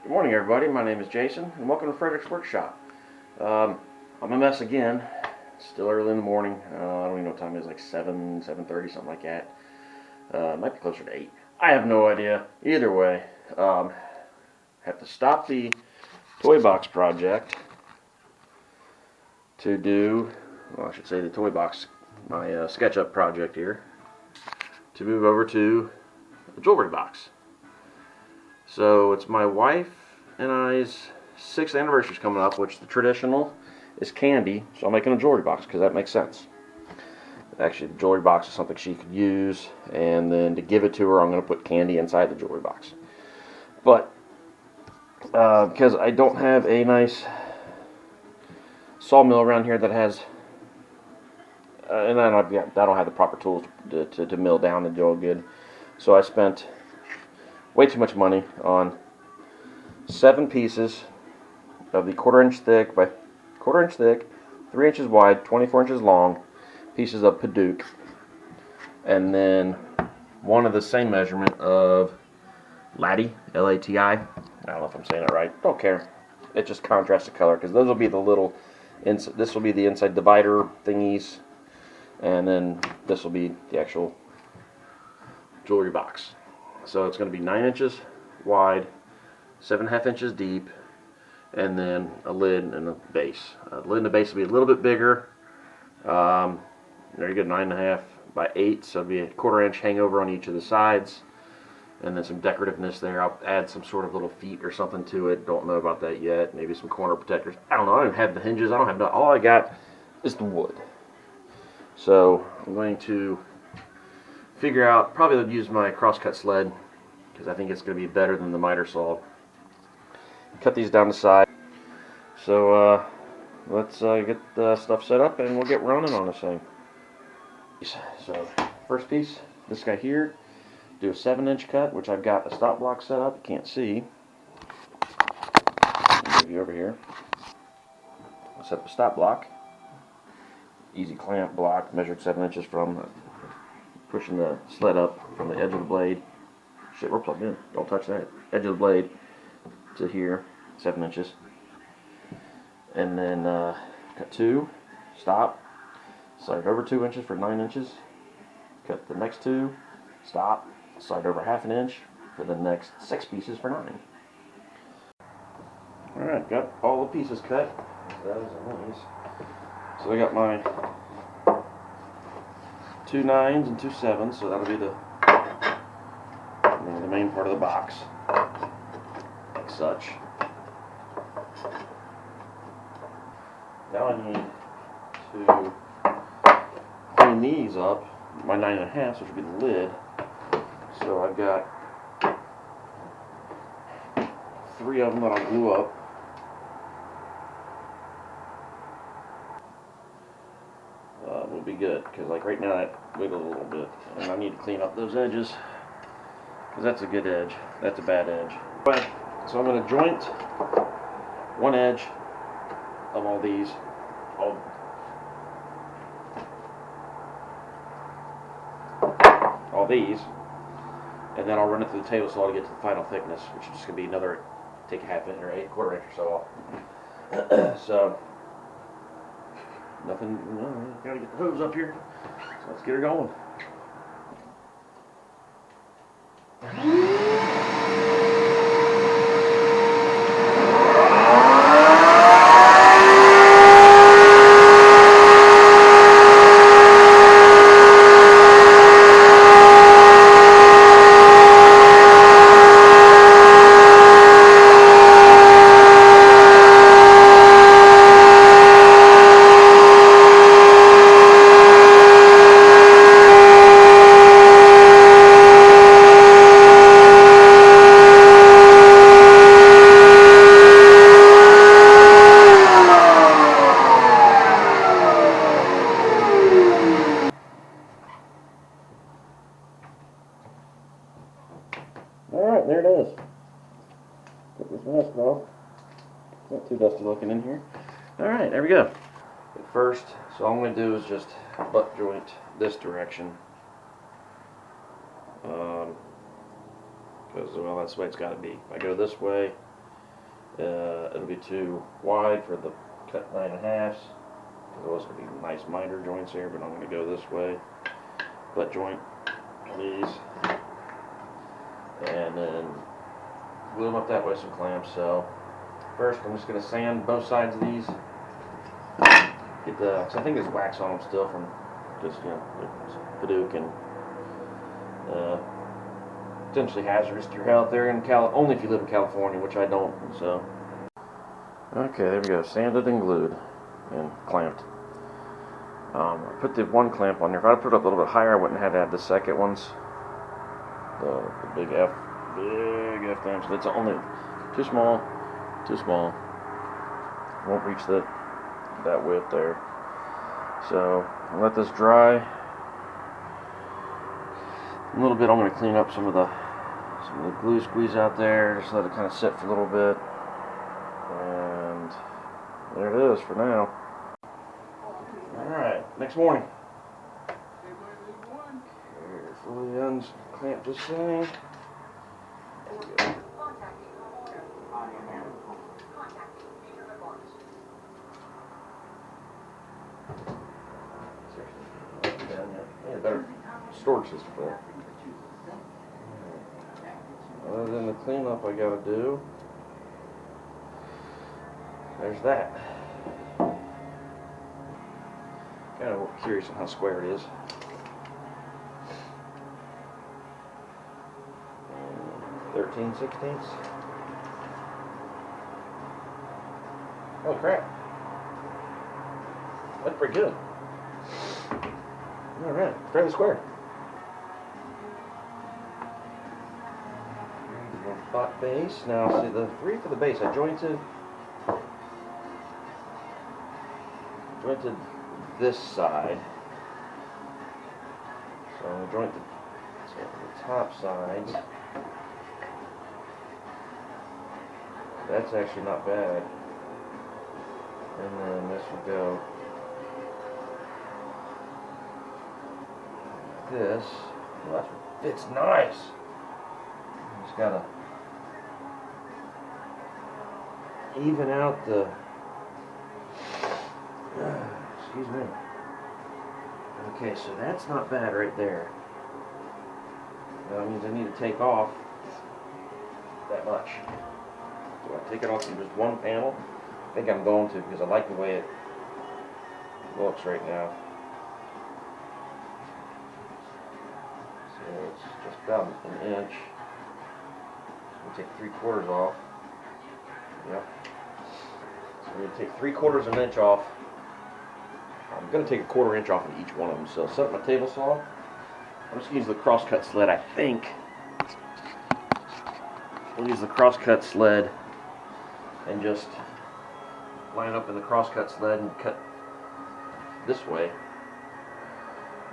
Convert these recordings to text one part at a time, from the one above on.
Good morning, everybody. My name is Jason, and welcome to Frederick's Workshop. I'm a mess again. It's still early in the morning. I don't even know what time it is, like 7:30, something like that. Might be closer to 8. I have no idea. Either way, have to stop the toy box project to do, well, I should say the toy box, my SketchUp project here, to move over to the jewelry box. So it's my wife and I's 6th anniversary is coming up, which the traditional is candy, so I'm making a jewelry box because that makes sense. Actually, the jewelry box is something she could use, and then to give it to her, I'm going to put candy inside the jewelry box. But because I don't have a nice sawmill around here that has, and I don't have the proper tools to mill down and do all good, so I spent way too much money on 7 pieces of the 1/4 inch thick by 1/4 inch thick, 3 inches wide, 24 inches long pieces of Paduke, and then one of the same measurement of Lati, L-A-T-I. I don't know if I'm saying it right. Don't care. It just contrasts the color because those will be the little. This will be the inside divider thingies, and then this will be the actual jewelry box. So it's going to be 9 inches wide, 7.5 inches deep, and then a lid and a base. The lid and the base will be a little bit bigger. There you go, 9.5 by 8, so it'll be a 1/4 inch hangover on each of the sides, and then some decorativeness there. I'll add some sort of little feet or something to it. Don't know about that yet. Maybe some corner protectors. I don't know. I don't have the hinges. I don't have no. All I got is the wood. So I'm going to figure out, probably use my crosscut sled because I think it's going to be better than the miter saw. Cut these down the side. So let's get the stuff set up and we'll get running on this thing. So first piece, this guy here, do a 7-inch cut, which I've got a stop block set up. You can't see. I'll move you over here. I'll set up a stop block. Easy clamp block, measured 7 inches from pushing the sled up from the edge of the blade. Shit, we're plugged in. Don't touch that. Edge of the blade to here, 7 inches. And then cut 2, stop, slide over 2 inches for 9 inches. Cut the next 2, stop, slide over 1/2 inch for the next 6 pieces for 9. Alright, got all the pieces cut. That is nice. So I got my 2 9s and 2 7s, so that'll be the main part of the box, like such. Now I need to clean these up, my 9.5, which will be the lid. So I've got 3 of them that I'll glue up. Will be good, because like right now that wiggled a little bit, and I need to clean up those edges, because that's a good edge, that's a bad edge. Right, so I'm going to joint one edge of all these, all these, and then I'll run it through the table saw to get to the final thickness, which is just going to be another, take a 1/2 inch or 1/4 inch or so off. So nothing, gotta get the hose up here, so let's get her going. Alright, there it is. Get this mask off. Not too dusty looking in here. Alright, there we go. At first, so all I'm going to do is just butt joint this direction. Because, well, that's the way it's got to be. If I go this way, It'll be too wide for the cut 9.5s. Those will be nice miter joints here, but I'm going to go this way. Butt joint, these, and then glue them up that way with some clamps. So first, I'm just going to sand both sides of these. Get the, cause I think there's wax on them still from just Paduke and potentially hazardous to your health there in only if you live in California, which I don't. So okay, there we go, sanded and glued and clamped. I put the one clamp on there. If I put it up a little bit higher, I wouldn't have had to add the second ones. The big F clamps. That's only too small. Won't reach that width there. So I'll let this dry. A little bit. I'm going to clean up some of the glue squeeze out there. Just let it kind of sit for a little bit. And there it is for now. Alright, next morning. Carefully unclamp this thing. Yeah, better storage system for that. Other than the cleanup I gotta do, there's that. Kind of curious on how square it is. 13/16. Oh crap. That's pretty good. Alright, fairly square. Butt base. Now see the 3 for the base. I jointed this side. So I'm going to joint the top side. That's actually not bad. And then this will go like this. Well, that fits nice. Just gotta even out the excuse me. Okay, so that's not bad right there. That means I need to take off that much. Do I take it off in just one panel? I think I'm going to, because I like the way it looks right now. So it's just about an inch. I'm going to take 3/4 off. Yep. So I'm going to take 3/4 of an inch off. I'm going to take a 1/4 inch off of each one of them. So set up my table saw. I'm just going to use the crosscut sled, I think. We'll use the crosscut sled and just line up in the crosscut sled and cut this way.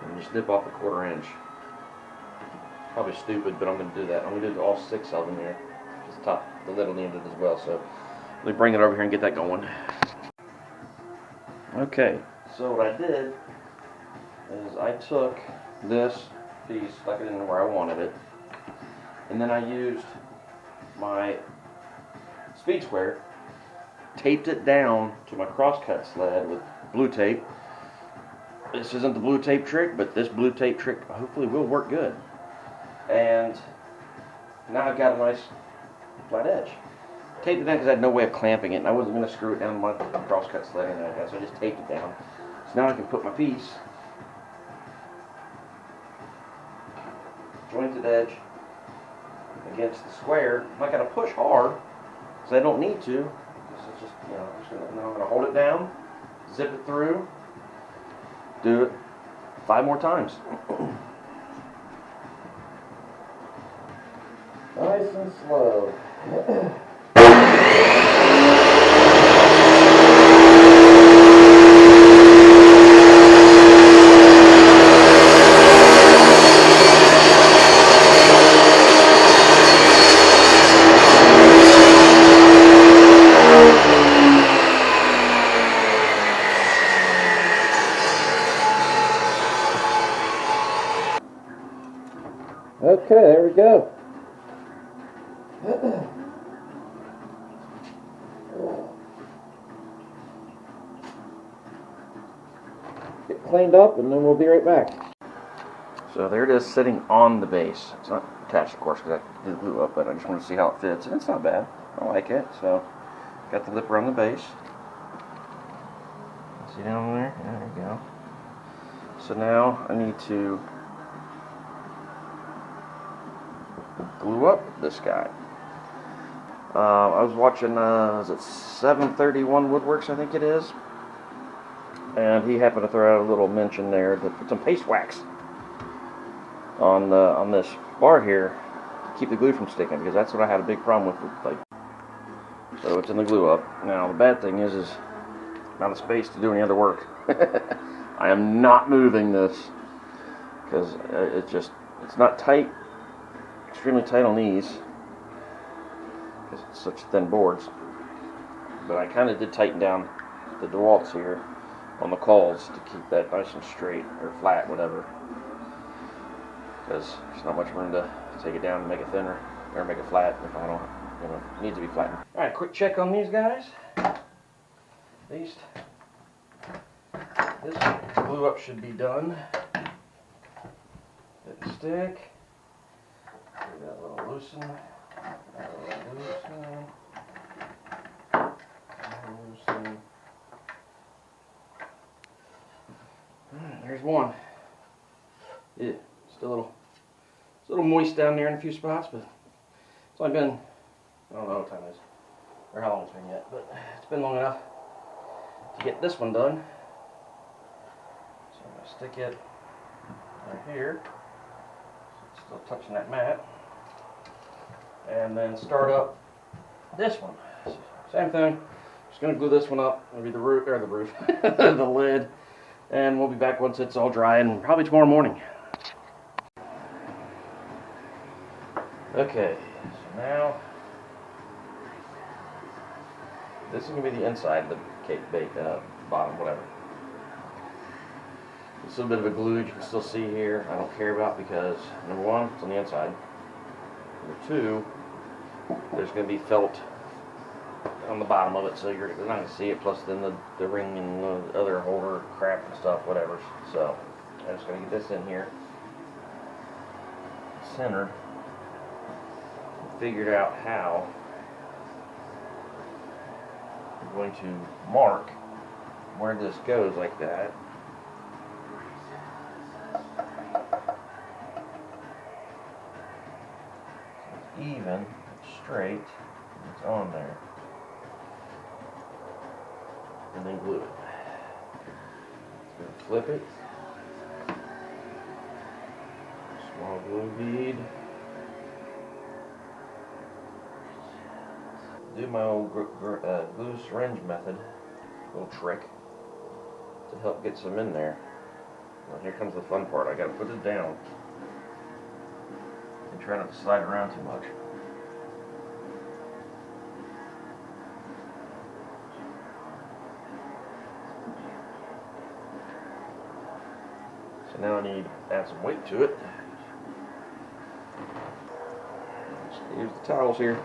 And just nip off a 1/4 inch. Probably stupid, but I'm going to do that. I'm going to do all 6 of them here. Just top the lid on the end of it as well. So let me bring it over here and get that going. Okay, so what I did is I took this piece, stuck it in where I wanted it, and then I used my speed square, taped it down to my crosscut sled with blue tape. This isn't the blue tape trick, but this blue tape trick hopefully will work good. And now I've got a nice flat edge. Taped it down because I had no way of clamping it, and I wasn't going to screw it down my crosscut sled or anything like that, so I just taped it down. So now I can put my piece, jointed edge, against the square. I'm not going to push hard, because I don't need to. This is just, I'm going to hold it down, zip it through, do it 5 more times. Nice and slow. Okay, there we go. it cleaned up, and then we'll be right back. So there it is, sitting on the base. It's not attached, of course, because I did glue up, but I just want to see how it fits, and it's not bad. I like it. So got the lip around the base. See down there? There we go. So now I need to glue up this guy. I was watching, is it 731 Woodworks, I think it is, and he happened to throw out a little mention there to put some paste wax on this bar here to keep the glue from sticking, because that's what I had a big problem with. Like, so it's in the glue up. Now the bad thing is not a space to do any other work. I am not moving this because it's not tight, extremely tight on these, because it's such thin boards. But I kind of did tighten down the DeWalt's here on the cauls to keep that nice and straight, or flat, whatever, because there's not much room to take it down and make it thinner, or make it flat if I don't, it needs to be flattened. Alright, quick check on these guys. At least this glue up should be done. Hit the stick. Give that a little loosen. Loosen. There's one. Yeah, still a little moist down there in a few spots, but it's only been, I don't know what time it is, or how long it's been yet, but it's been long enough to get this one done. So I'm going to stick it right here, so it's still touching that mat, and then start up this one. So, same thing, just going to glue this one up, maybe the roof, the lid, and we'll be back once it's all dry, and probably tomorrow morning. Okay, so now this is going to be the inside of the cake bottom, whatever. It's a little bit of a glue you can still see here. I don't care about, because number one, it's on the inside. Number two, there's going to be felt on the bottom of it, so you're not going to see it. Plus, then the ring and the other holder crap and stuff, whatever. So I'm just going to get this in here, centered. Figured out how I'm going to mark where this goes like that. So it's even, it's straight, it's on there. And then glue it. So flip it. Small glue bead. Do my old glue syringe method, little trick to help get some in there. Well, here comes the fun part. I got to put it down and try not to slide around too much. So now I need to add some weight to it. Just use the towels here.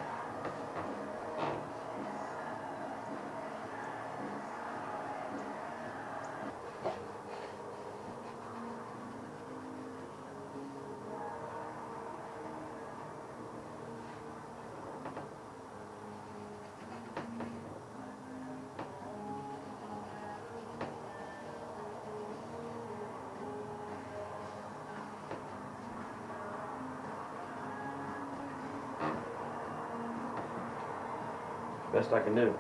Best I can do.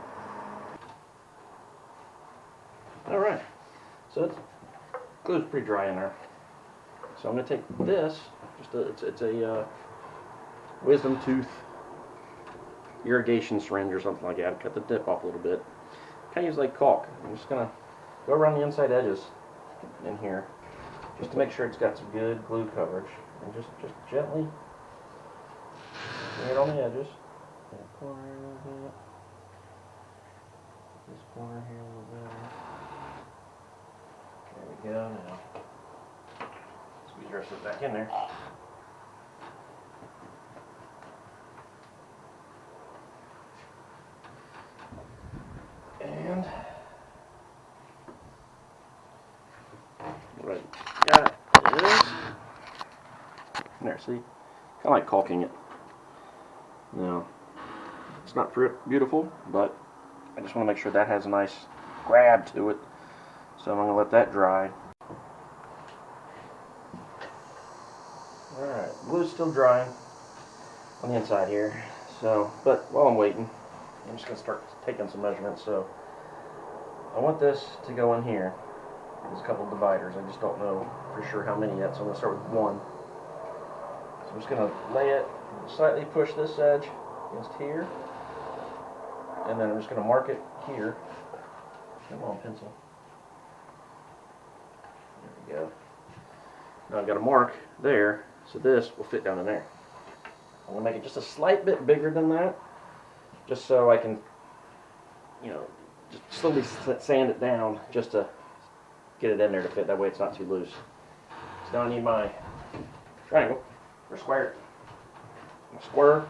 Alright, so it's glue's pretty dry in there. So I'm going to take this, it's a wisdom tooth irrigation syringe or something like that. Cut the tip off a little bit. Kind of use like caulk. I'm just going to go around the inside edges in here, just to make sure it's got some good glue coverage, and just gently bring it on the edges. That corner a little bit. This corner here a little better. There we go. Now squeeze the rest of it back in there. And there. See? Kind of like caulking it. Now, it's not beautiful, but I just want to make sure that has a nice grab to it. So I'm going to let that dry. Alright, glue's still drying on the inside here. So, but while I'm waiting, I'm just going to start taking some measurements. So, I want this to go in here. There's a couple of dividers. I just don't know for sure how many yet, so I'm going to start with one. So I'm just going to lay it, slightly push this edge against here, and then I'm just going to mark it here. Come on, pencil. There we go. Now I've got a mark there, so this will fit down in there. I'm going to make it just a slight bit bigger than that, just so I can, you know, just slowly sand it down just to get it in there to fit. That way it's not too loose. So now I need my triangle, or square. Square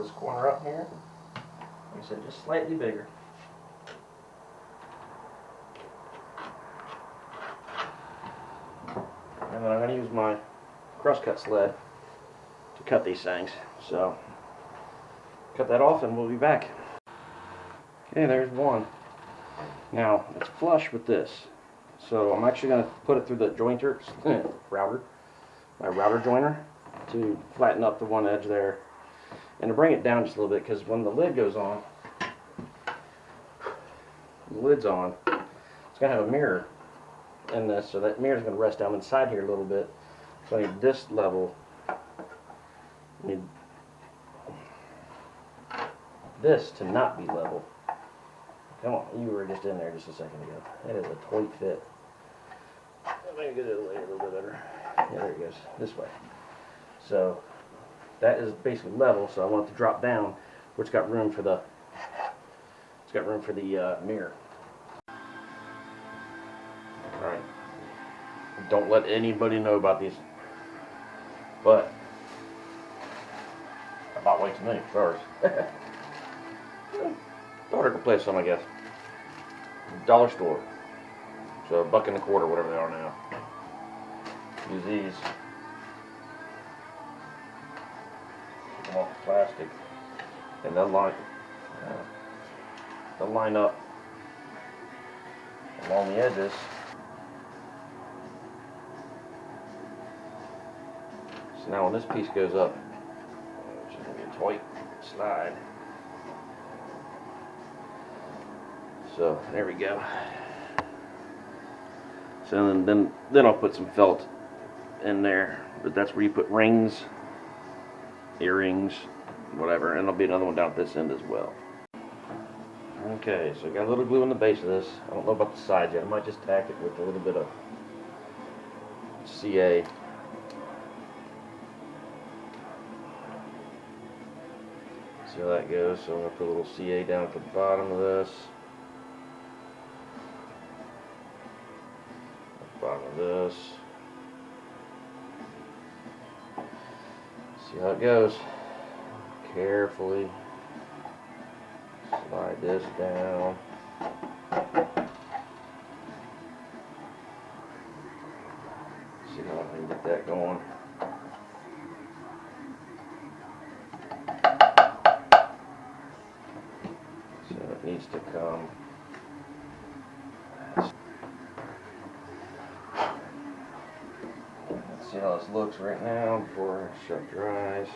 this corner up here. Like I said, just slightly bigger. And then I'm going to use my crosscut sled to cut these things. So, cut that off and we'll be back. Okay, there's one. Now, it's flush with this. So I'm actually going to put it through the jointer, my router joiner, to flatten up the one edge there. And to bring it down just a little bit, because when the lid goes on, the lid's on, it's going to have a mirror in this, so that mirror is going to rest down inside here a little bit. So I need this level, I need this to not be level. Come on, you were just in there just a second ago. That is a tight fit. Let me get it a little bit better. Yeah, there it goes, this way. So that is basically level, so I want it to drop down, where it's got room for the mirror. Alright. Don't let anybody know about these. But about wait till me first. Daughter could play some, I guess. Dollar store. So $1.25, whatever they are now. Use these. Take them off the plastic. And they'll line up along the edges. So now when this piece goes up, which is going to be a tight slide. So there we go. So then I'll put some felt in there, but that's where you put rings, earrings, whatever, and there'll be another one down at this end as well. Okay, so I got a little glue in the base of this. I don't know about the sides yet. I might just tack it with a little bit of CA. See how that goes. So I'm going to put a little CA down at the bottom of this. Bottom of this. See how it goes. Carefully slide this down. See how I can get that going. So it needs to come. Let's see how this looks right now before it dries.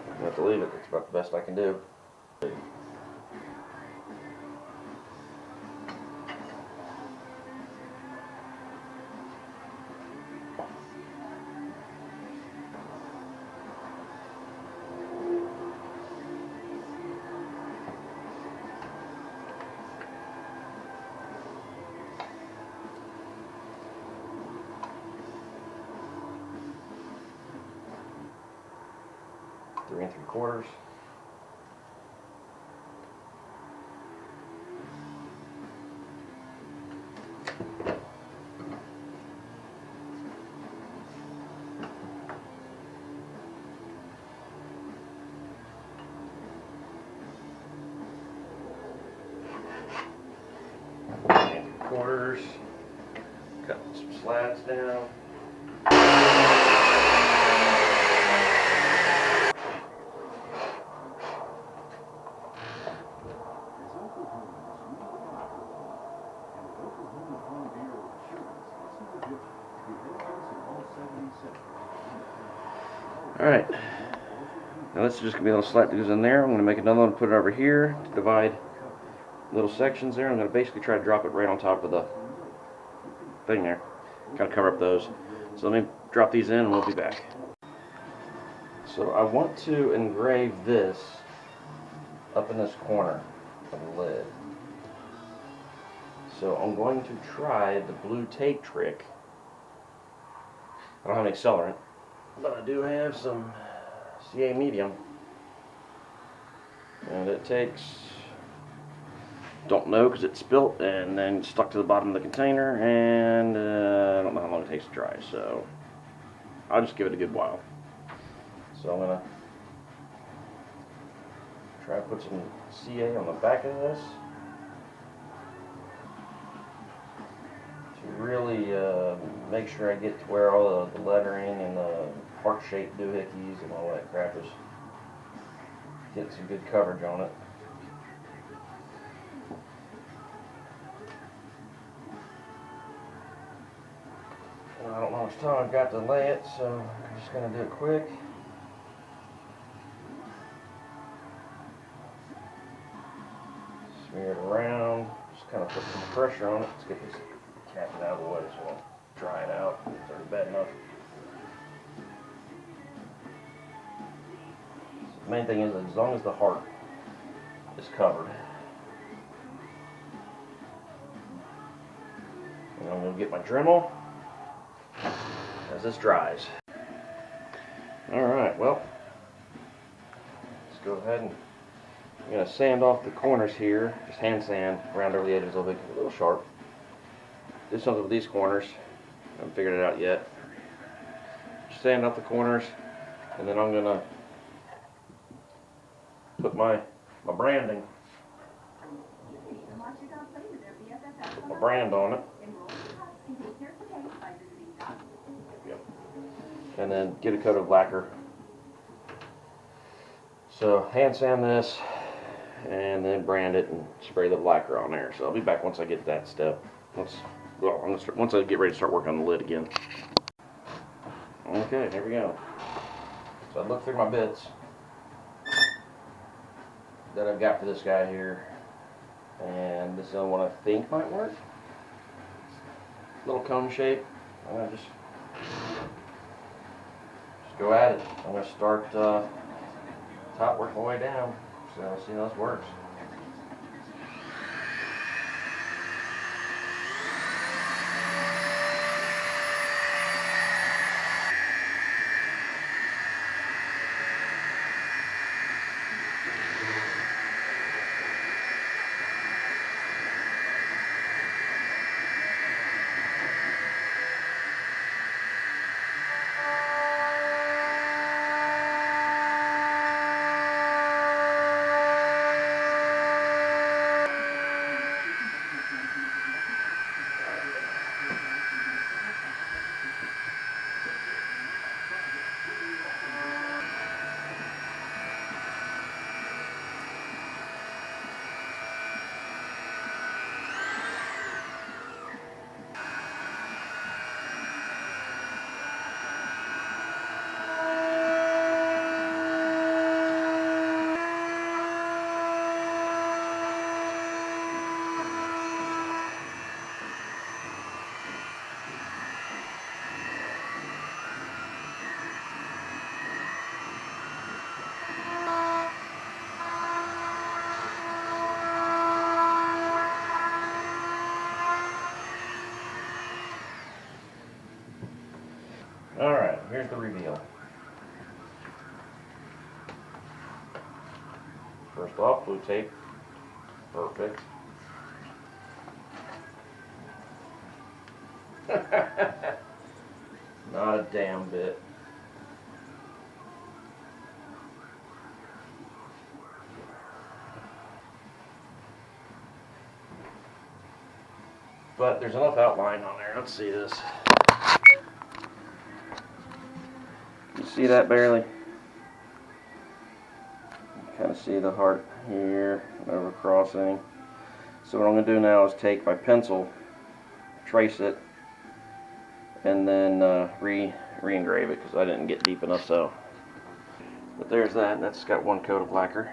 I have to leave it. That's about the best I can do. 3 3/4. gears, cut some slats down. Alright, now this is just going to be a little slat that goes in there. I'm going to make another one, put it over here to divide little sections there. I'm going to basically try to drop it right on top of the thing there, kind of cover up those. So let me drop these in and we'll be back. So I want to engrave this up in this corner of the lid. So I'm going to try the blue tape trick. I don't have any accelerant, but I do have some CA medium. And it takes, don't know because it spilt and then stuck to the bottom of the container, and I don't know how long it takes to dry, so I'll just give it a good while. So I'm going to try to put some CA on the back of this to really make sure I get to where all the lettering and the heart-shaped doohickeys and all that crap is getting some good coverage on it. I don't know how much time I've got to lay it, so I'm just going to do it quick. Smear it around, just kind of put some pressure on it. Let's get this capping out of the way so I'll dry it out. It's already bad enough. So the main thing is as long as the heart is covered. And I'm going to get my Dremel as this dries. Alright, well, let's go ahead and I'm going to sand off the corners here, just hand sand around over the edges a little sharp. Do something with these corners. I haven't figured it out yet. Just sand off the corners, and then I'm going to put my branding, put my brand on it. Yep. And then get a coat of lacquer. So hand sand this and then brand it and spray the lacquer on there. So I'll be back once I get that step. Once I get ready to start working on the lid again. Okay, here we go. So I looked through my bits that I've got for this guy here, and this is the one I think might work. Little cone shape. I'm gonna just go at it. I'm gonna start top, work my way down. So I'll see how this works. Alright, here's the reveal. First off, blue tape. Perfect. Not a damn bit. but there's enough outline on there. Let's see this. You see that barely? Kind of see the heart here, over crossing. So what I'm going to do now is take my pencil, trace it, and then re-engrave it because I didn't get deep enough. So, but there's that. That's got one coat of lacquer.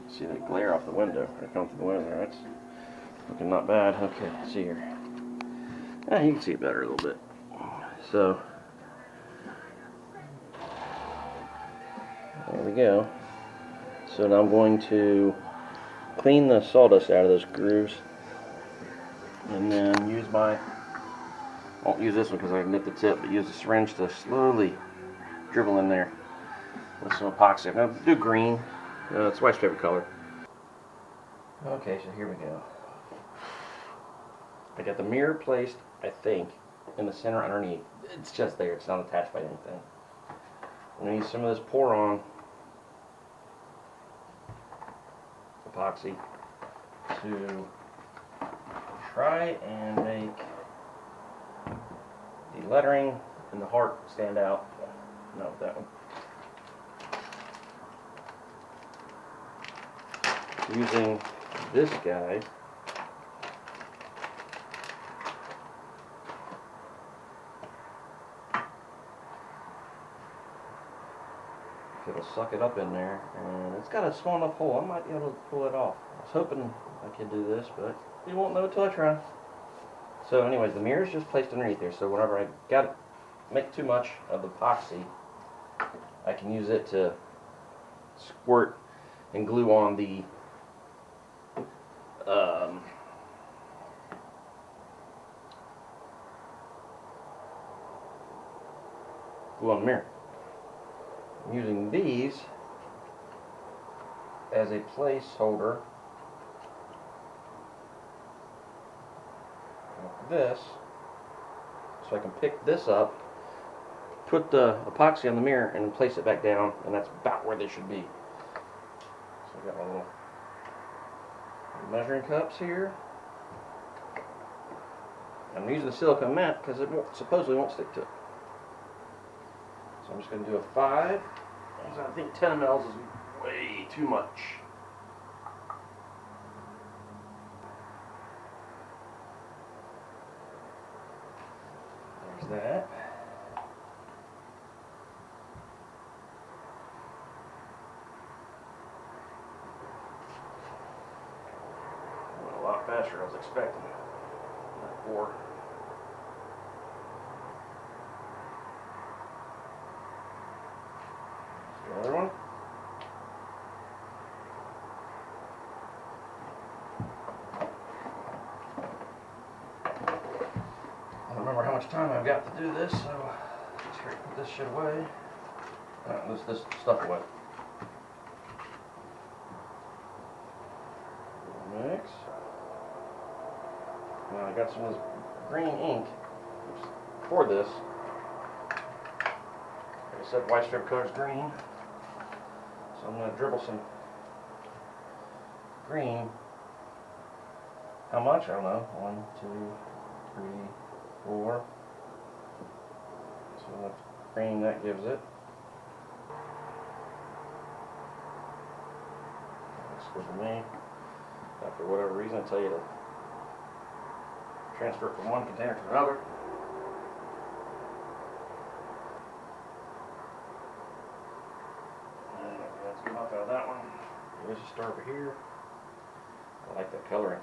See that glare off the window? Or come through the window there. That's looking not bad. Okay, let's see here. Yeah, you can see it better a little bit. So. There we go. So now I'm going to clean the sawdust out of those grooves and then use my, won't use this one because I nipped the tip, but use the syringe to slowly dribble in there with some epoxy. I'm going to do green. It's wife's favorite color. Okay, so here we go. I got the mirror placed, I think, in the center underneath. It's just there. It's not attached by anything. I'm going to use some of this pour-on epoxy to try and make the lettering and the heart stand out. No, that one. Using this guy, it'll suck it up in there, and it's got a small enough hole. I might be able to pull it off. I was hoping I could do this, but you won't know until I try. So anyways, the mirror is just placed underneath there, so whenever I got make too much of the epoxy, I can use it to squirt and glue on the mirror. I'm using these as a placeholder like this, so I can pick this up, put the epoxy on the mirror, and then place it back down, and that's about where they should be. So I got my little measuring cups here. I'm using the silicone mat because it supposedly won't stick to it. So I'm just going to do a 5. I think 10 mL is way too much. There's that. Went a lot faster than I was expecting. Not 4. Another one. I don't remember how much time I've got to do this, so let's put this shit away. This stuff away. Mix. Now I got some of this green ink for this. Like I said, white strip color is green. So I'm going to dribble some green. How much? I don't know. 1, 2, 3, 4. So much green that gives it. That's good for me. Now, for whatever reason, I tell you to transfer it from one container to another. Out of that one. Let's just start over here. I like that coloring.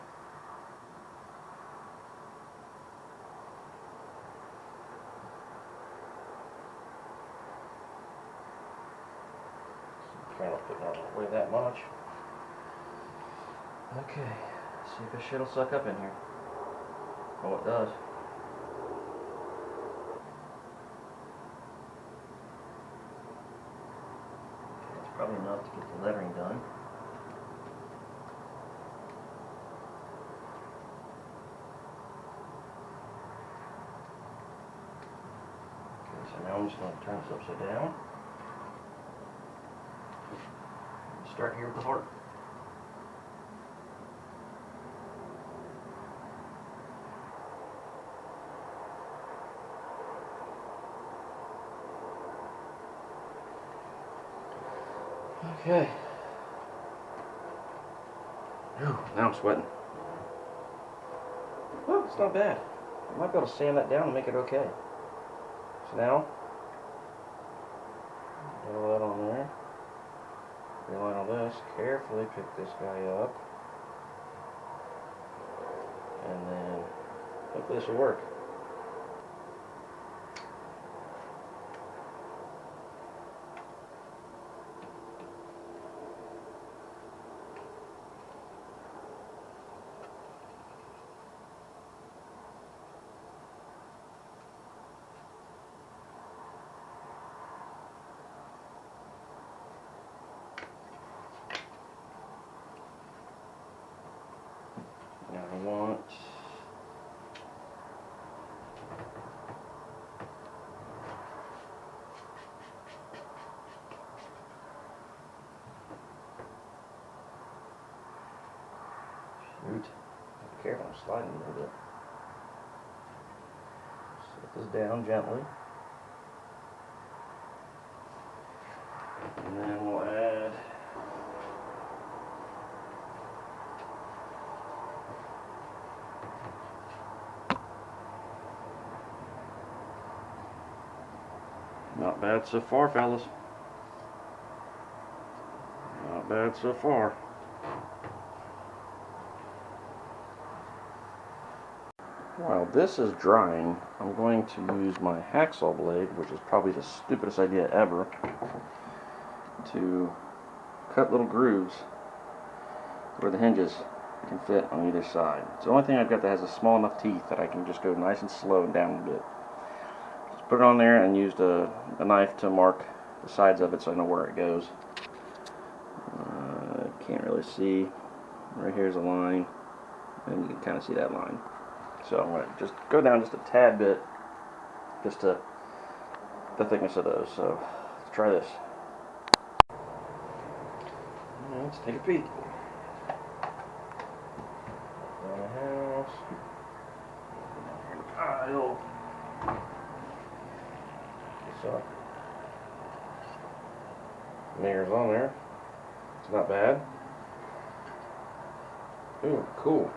Trying to put not away that much. Okay, see if this shit will suck up in here. Oh, it does. Probably enough to get the lettering done. Okay, so now I'm just going to turn this upside down. Start here with the heart. Okay. Whew, now I'm sweating. Well, it's not bad. I might be able to sand that down and make it okay. So now, roll that on there. Reline all this. Carefully pick this guy up. And then, hopefully this will work. Now I want shoot. Be careful, I'm sliding a little bit. Set this down gently. And then we'll add not bad so far, fellas. Not bad so far. While this is drying, I'm going to use my hacksaw blade, which is probably the stupidest idea ever, to cut little grooves where the hinges can fit on either side. It's the only thing I've got that has a small enough teeth that I can just go nice and slow and down a bit. Just put it on there and used a knife to mark the sides of it so I know where it goes. Can't really see. Right here's a line, and you can kind of see that line. So I'm going to just go down just a tad bit, just to the thickness of those. So let's try this. Let's take a peek. Around the house. Aisle. So mirrors on there. It's not bad. Ooh, cool.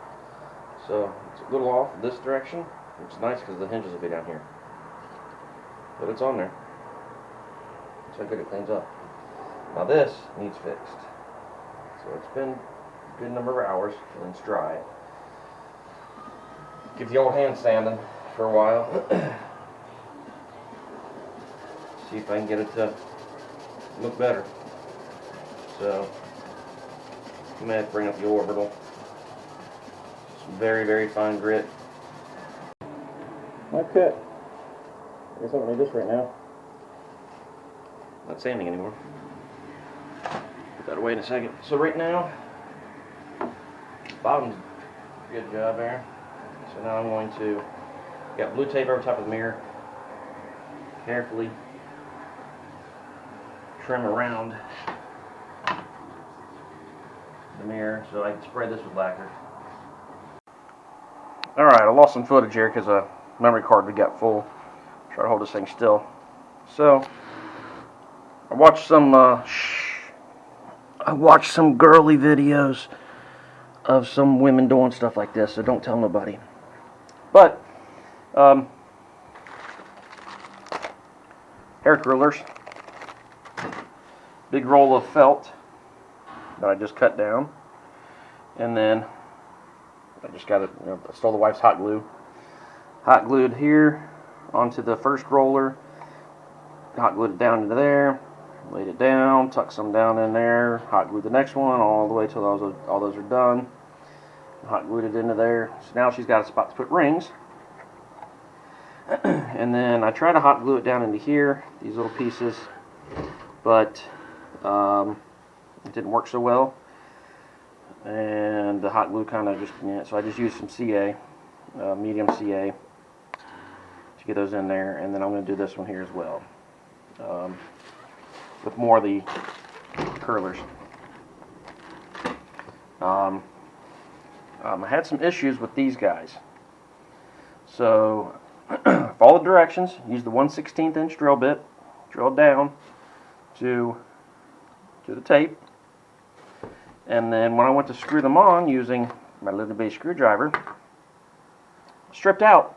So it's a little off this direction, which is nice because the hinges will be down here. But it's on there. That's how good it cleans up. Now this needs fixed. So it's been a good number of hours and it's dry. Give the old hand sanding for a while. See if I can get it to look better. So I may have to bring up the orbital. Very, very fine grit. Okay. I guess I don't need this right now. Not sanding anymore. Put that away in a second. So right now, bottom's a good job there. So now I'm going to got blue tape over top of the mirror. Carefully trim around the mirror so I can spray this with lacquer. Alright, I lost some footage here because a memory card we got full. Try to hold this thing still. So, I watched some girly videos of some women doing stuff like this, so don't tell nobody. But, hair curlers. Big roll of felt that I just cut down. And then I just got it, I stole the wife's hot glue. Hot glued here onto the first roller. Hot glued it down into there. Laid it down, tucked some down in there. Hot glued the next one all the way till all those are done. Hot glued it into there. So now she's got a spot to put rings. And then I try to hot glue it down into here, these little pieces, but it didn't work so well. And the hot glue kind of just, so I just used some CA, medium CA, to get those in there. And then I'm going to do this one here as well, with more of the curlers. I had some issues with these guys. So follow the directions. Use the 1/16 inch drill bit, drill down to to the tape. And then when I went to screw them on using my little bitty screwdriver, stripped out.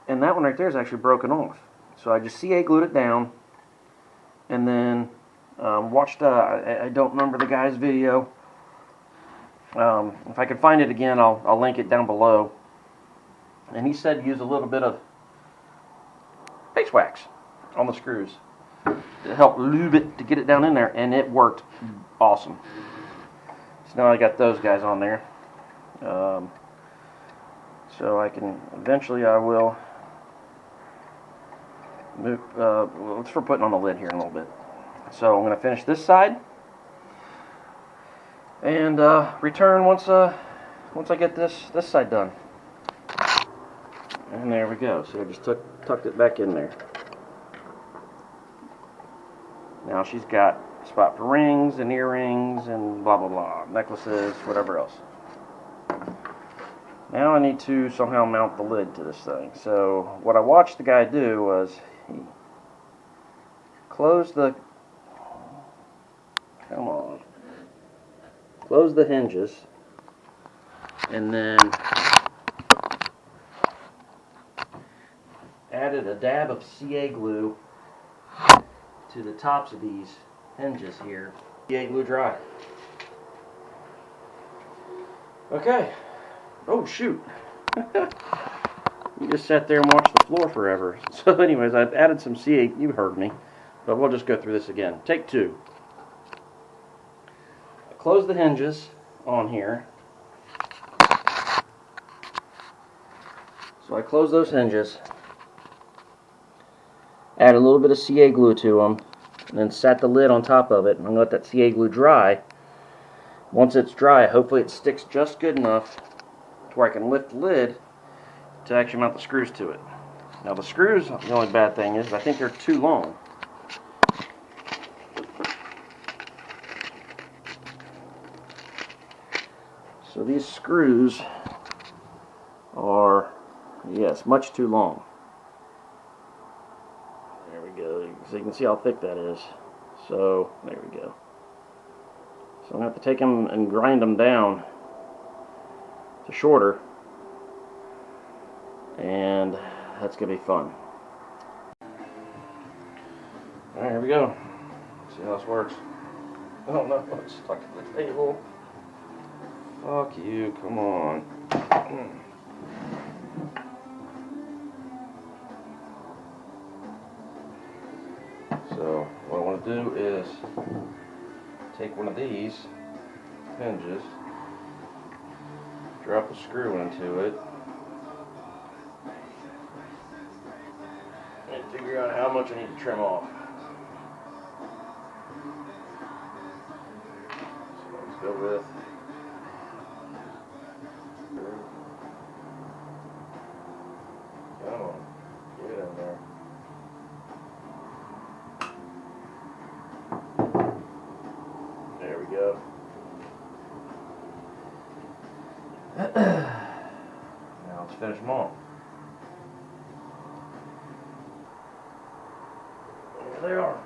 And that one right there is actually broken off. So I just CA glued it down, and then watched, I don't remember the guy's video. If I can find it again, I'll link it down below. And he said use a little bit of base wax on the screws to help lube it, to get it down in there, and it worked awesome. So now I got those guys on there. So I can, eventually I will move, let's for putting on the lid here in a little bit. So I'm going to finish this side and return once I get this side done. And there we go. So I just tucked it back in there. Now she's got a spot for rings and earrings and blah blah blah, necklaces, whatever else. Now I need to somehow mount the lid to this thing. So what I watched the guy do was he closed the, come on, closed the hinges, and then added a dab of CA glue to the tops of these hinges here. CA glue dry. Okay. Oh shoot. You just sat there and watched the floor forever. So anyways, I've added some CA, you heard me, but we'll just go through this again. Take two. Close the hinges on here. So I close those hinges, add a little bit of CA glue to them, and then set the lid on top of it. I'm going to let that CA glue dry. Once it's dry, hopefully it sticks just good enough to where I can lift the lid to actually mount the screws to it. Now the screws, the only bad thing is I think they're too long. So these screws are, yes, much too long. There we go. So you can see how thick that is. So there we go. So I'm going to have to take them and grind them down to shorter, and that's going to be fun. Alright, here we go. Let's see how this works. Oh no, it's stuck to the table. Fuck you, come on. So what I want to do is take one of these hinges, drop a screw into it, and figure out how much I need to trim off. So let's go with come on, get it in there. There we go. Now let's finish them off. There they are.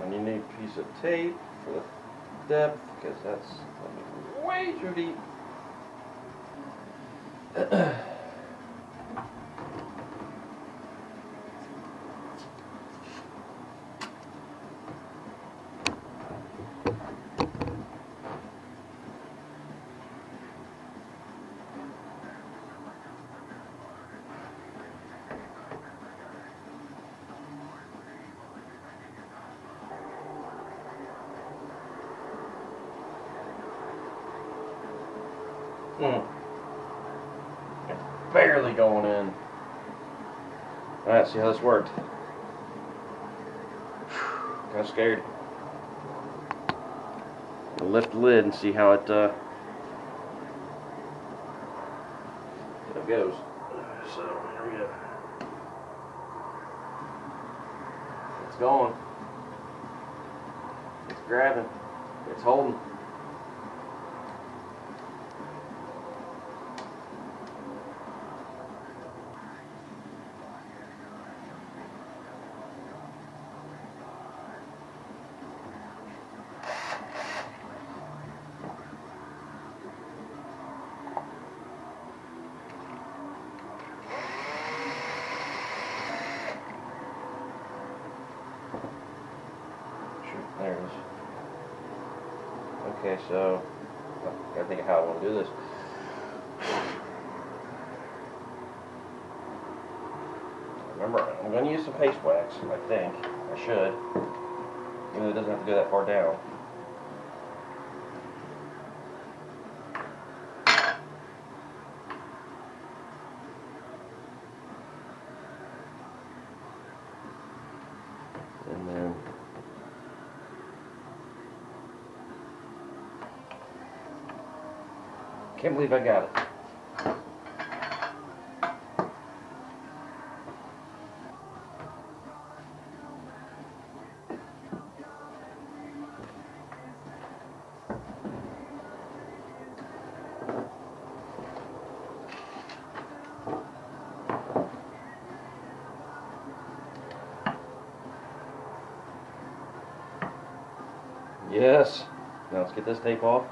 And you need a piece of tape for the depth, because that's way too deep. It's barely going in. Alright, see how this worked. Kind of scared. I'll lift the lid and see how it goes. So, here we go. It's going. It's grabbing. It's holding. There it is. Okay, so I gotta think of how I want to do this. Remember, I'm going to use some paste wax, I think. I should. Even though it doesn't have to go that far down. And then can't believe I got it. Yes. Now let's get this tape off.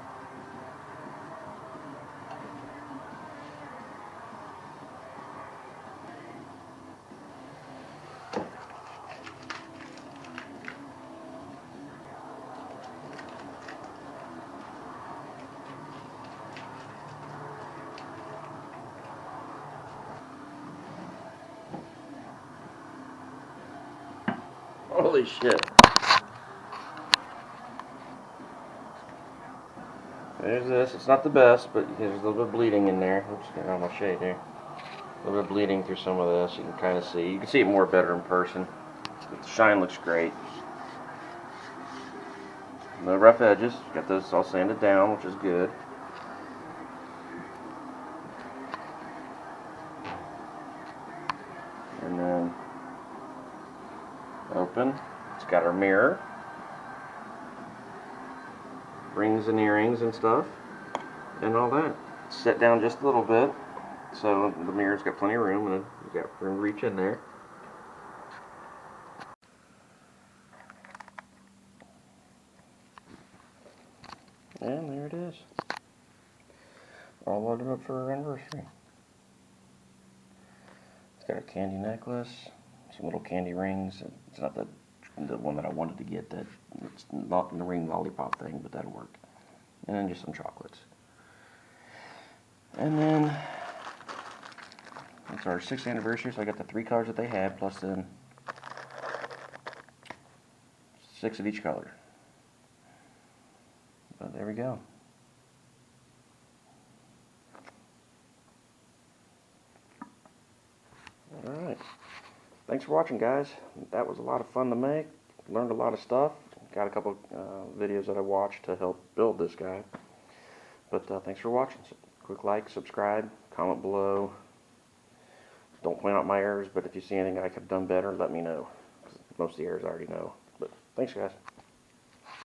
Holy shit. There's this. It's not the best, but there's a little bit of bleeding in there. Oops, get out of my shade here. A little bit of bleeding through some of this. You can kind of see. You can see it more better in person. But the shine looks great. No rough edges. Got those all sanded down, which is good. And then open. It's got our mirror. Rings and earrings and stuff. And all that. Set down just a little bit. So the mirror's got plenty of room, and you've got room to reach in there. And there it is. All loaded up for our anniversary. It's got a candy necklace, some little candy rings. It's not the one that I wanted to get. That it's not the ring lollipop thing, but that'll work. And then just some chocolates. And then it's our 6th anniversary, so I got the 3 colors that they had, plus then 6 of each color. But there we go. Alright. Thanks for watching, guys. That was a lot of fun to make. Learned a lot of stuff. Got a couple videos that I watched to help build this guy. But thanks for watching. Quick like, subscribe, comment below. Don't point out my errors, but if you see anything I could have done better, let me know. Most of the errors I already know. But thanks, guys.